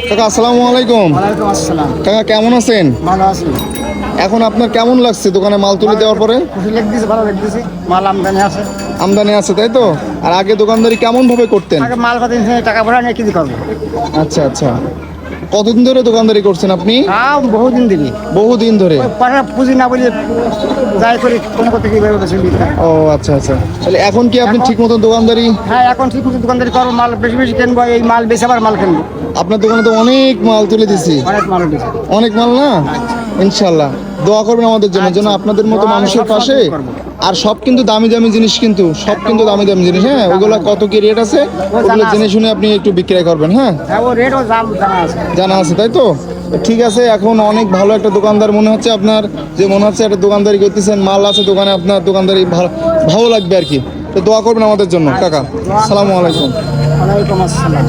কাকা আসসালামু আলাইকুম। ওয়ালাইকুম আসসালাম। কাকা কেমন আছেন? ভালো আছি। এখন আপনার কেমন লাগছে দোকানে মাল তুলে দেওয়ার পরে? খুশি লাগতেছে, ভালো লাগতেছে। মাল আমদানি আছে। আমদানি আছে তাই তো? আর আগে দোকানদারি কেমন ভাবে করতেন? আগে মাল পাতি নিয়ে টাকা পয়সা নিয়ে কি করবো? আচ্ছা আচ্ছা, কতদিন ধরে দোকানদারি করছেন আপনি? বহুদিন দিনই বহুদিন ধরে। পয়সা পুঁজি না বলে যাই করি কোনো করতে কি বেরোতে চলি। ও আচ্ছা আচ্ছা, তাহলে এখন কি আপনি ঠিক মতো দোকানদারি? হ্যাঁ, এখন ঠিক মতো দোকানদারি করবো। মাল বেশি বেশি কিনবো, এই মাল বেশি আবার মাল কিনবো। আপনার দোকানে তো অনেক মাল তুলে দিছি। অনেক মাল উঠেছে। অনেক মাল না? ইনশাল্লাহ দোয়া করবেন আমাদের জন্য, যেন আপনাদের মতো দোয়া মানুষের সব পাশে। সময় করবো। আর সব কিন্তু দামি দামি জিনিস, কিন্তু সব কিন্তু দামি দামি জিনিস। হ্যাঁ, ওগুলো কত কি রেট আছে ওগুলো জেনে শুনে আপনি একটু বিক্রয় করবেন। হ্যাঁ, হ্যাঁ, ও রেটও দাম জানা আছে। জানা আছে তাই তো? ঠিক আছে, এখন অনেক ভালো একটা দোকানদার মনে হচ্ছে আপনার, যে মনে হচ্ছে একটা দোকানদারি করতেছেন, মাল আছে দোকানে, আপনার দোকানদারি ভালো ভালো লাগবে আর কি। তো দোয়া করবেন আমাদের জন্য কাকা। আসসালামু আলাইকুম। ওয়ালাইকুম আসসালাম।